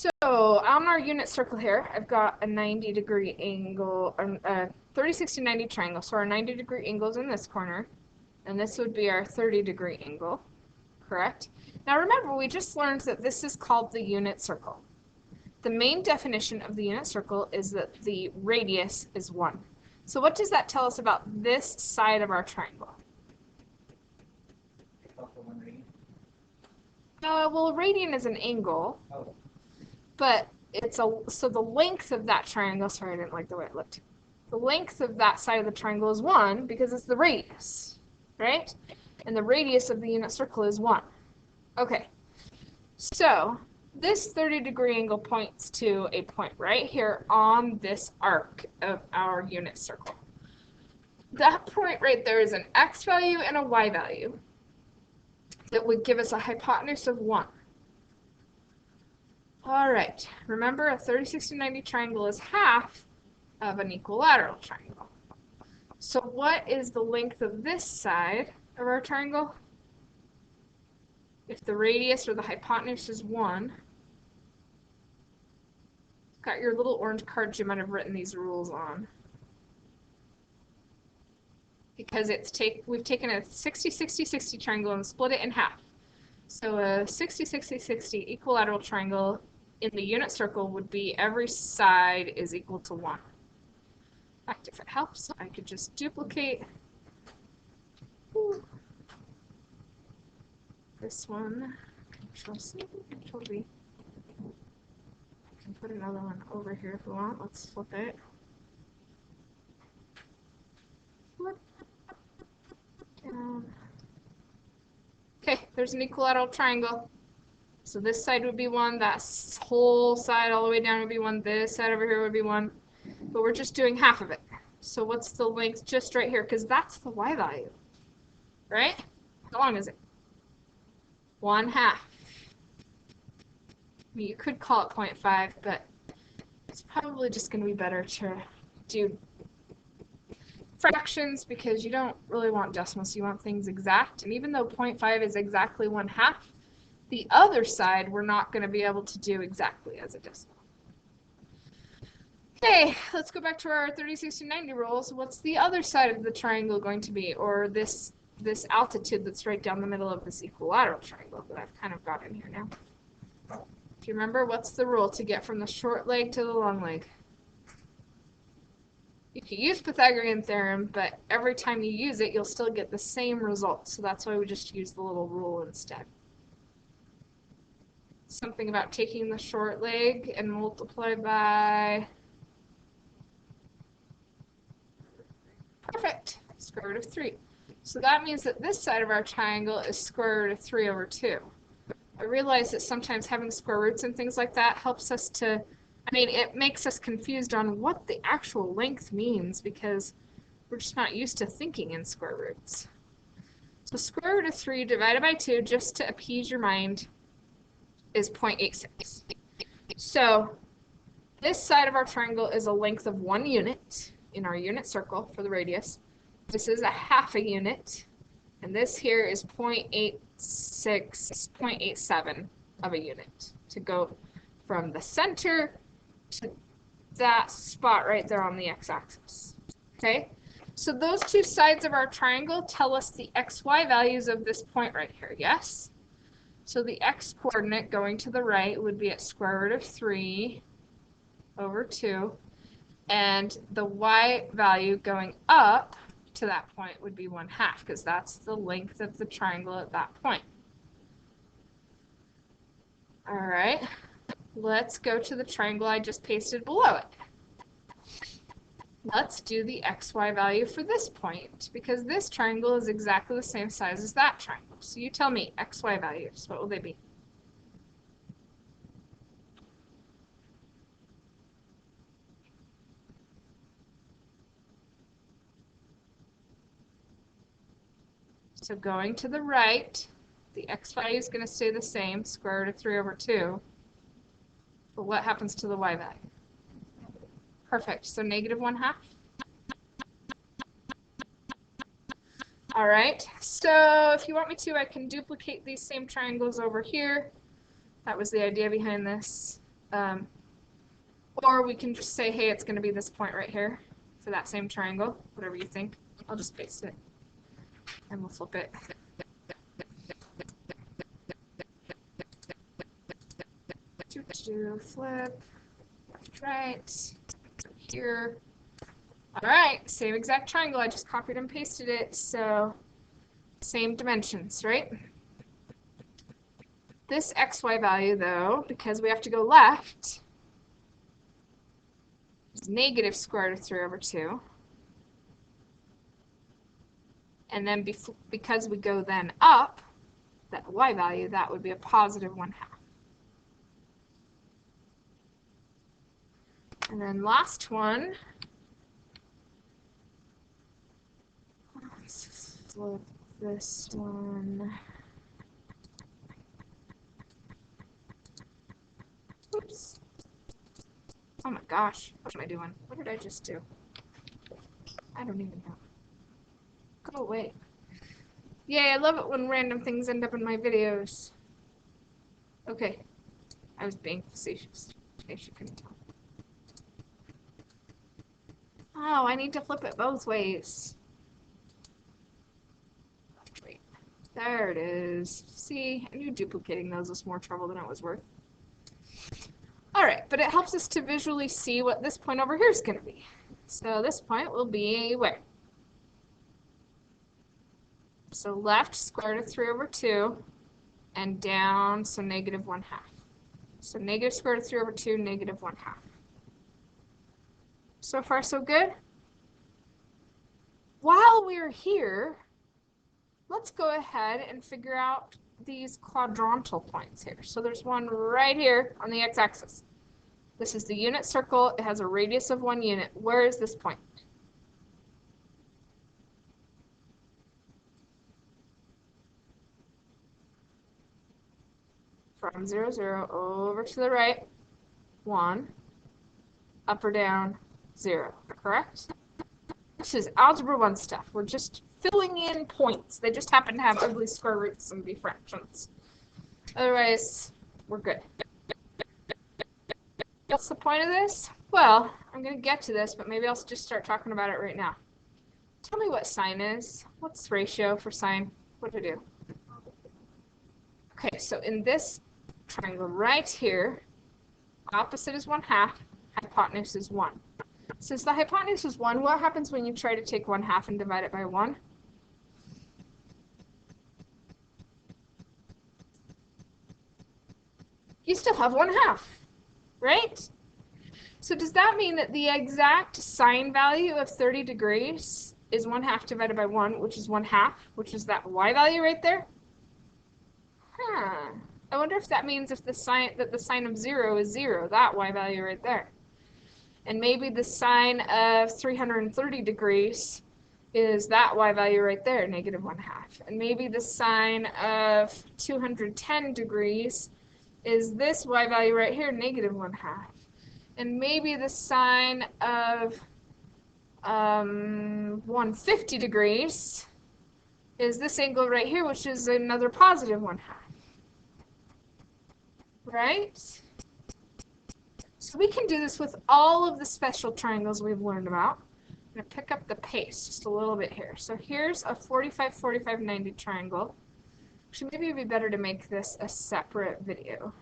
So on our unit circle here, I've got a 90-degree angle, a 30, 60, 90 triangle. So our 90-degree angle is in this corner, and this would be our 30-degree angle, correct? Now remember, we just learned that this is called the unit circle. The main definition of the unit circle is that the radius is 1. So what does that tell us about this side of our triangle? Well, a radian is an angle, but so the length of that triangle, sorry, I didn't like the way it looked. The length of that side of the triangle is 1 because it's the radius, right? And the radius of the unit circle is 1. Okay, so this 30-degree angle points to a point right here on this arc of our unit circle. That point right there is an x value and a y value that would give us a hypotenuse of 1. All right, remember a 30, 60, 90 triangle is half of an equilateral triangle. So what is the length of this side of our triangle? If the radius or the hypotenuse is 1, got your little orange cards you might have written these rules on. Because we've taken a 60, 60, 60 triangle and split it in half. So a 60, 60, 60 equilateral triangle in the unit circle would be every side is equal to 1. In fact, if it helps, I could just duplicate this one, Control-C, Control-V. I can put another one over here if we want. Let's flip it. Flip. Down. Okay, there's an equilateral triangle. So this side would be 1, that whole side all the way down would be 1, this side over here would be 1, but we're just doing half of it. So what's the length just right here? Because that's the y value, right? How long is it? 1/2. I mean, you could call it 0.5, but it's probably just going to be better to do fractions because you don't really want decimals, you want things exact. And even though 0.5 is exactly 1/2, the other side we're not going to be able to do exactly as a decimal. Okay, let's go back to our 30, 60, 90 rules. What's the other side of the triangle going to be, or this altitude that's right down the middle of this equilateral triangle that I've kind of got in here now? Do you remember what's the rule to get from the short leg to the long leg? You can use Pythagorean theorem, but every time you use it, you'll still get the same result. So that's why we just use the little rule instead. Something about taking the short leg and multiply by, perfect, square root of 3. So that means that this side of our triangle is square root of 3 over 2. I realize that sometimes having square roots and things like that helps us to, it makes us confused on what the actual length means because we're just not used to thinking in square roots. So square root of 3 divided by 2, just to appease your mind, is 0.86. So this side of our triangle is a length of 1 unit in our unit circle for the radius. This is a half a unit, and this here is 0.86, 0.87 of a unit to go from the center to that spot right there on the x-axis. Okay, so those two sides of our triangle tell us the xy values of this point right here, yes? So the x-coordinate going to the right would be at square root of 3 over 2, and the y value going up to that point would be 1/2, because that's the length of the triangle at that point. All right, let's go to the triangle I just pasted below it. Let's do the xy value for this point, because this triangle is exactly the same size as that triangle. So you tell me, xy values, what will they be? So going to the right, the x value is going to stay the same, square root of 3 over 2. But what happens to the y value? Perfect, so negative 1/2. All right, so if you want me to, I can duplicate these same triangles over here. That was the idea behind this. Or we can just say, hey, it's going to be this point right here for that same triangle, whatever you think. I'll just paste it, and we'll flip it. Do flip, left, right, here. All right, same exact triangle. I just copied and pasted it, so same dimensions, right? This xy value, though, because we have to go left, is negative square root of 3 over 2. And then because we go then up, that y value, that would be a positive 1/2. And then last one, let's flip this one. Oops. Oh my gosh, what am I doing? What did I just do? I don't even know. Go away. Yay, I love it when random things end up in my videos. Okay, I was being facetious, in case you couldn't tell. Oh, I need to flip it both ways. Wait, there it is. See, I knew duplicating those was more trouble than it was worth. All right, but it helps us to visually see what this point over here is going to be. So this point will be where? So left, square root of 3 over 2, and down, so negative 1/2. So negative square root of 3 over 2, negative 1/2. So far, so good? While we're here, let's go ahead and figure out these quadrantal points here. So there's one right here on the x-axis. This is the unit circle. It has a radius of 1 unit. Where is this point? From 0, 0, over to the right, 1, up or down, 0, correct? This is Algebra 1 stuff. We're just filling in points. They just happen to have ugly square roots and be fractions. Otherwise, we're good. What's the point of this? Well, I'm going to get to this, but maybe I'll just start talking about it right now. Tell me what sine is. What's the ratio for sine? What do I do? Okay, so in this triangle right here, opposite is 1/2, hypotenuse is 1. Since the hypotenuse is 1, what happens when you try to take 1/2 and divide it by 1? You still have 1/2, right? So does that mean that the exact sine value of 30 degrees is 1/2 divided by 1, which is 1/2, which is that y value right there? I wonder if that means if the sine of 0 is 0, that y value right there. And maybe the sine of 330 degrees is that y value right there, negative 1/2. And maybe the sine of 210 degrees is this y value right here, negative 1/2. And maybe the sine of 150 degrees is this angle right here, which is another positive 1/2. Right? So we can do this with all of the special triangles we've learned about. I'm going to pick up the pace just a little bit here. So here's a 45, 45, 90 triangle. Actually, maybe it'd be better to make this a separate video.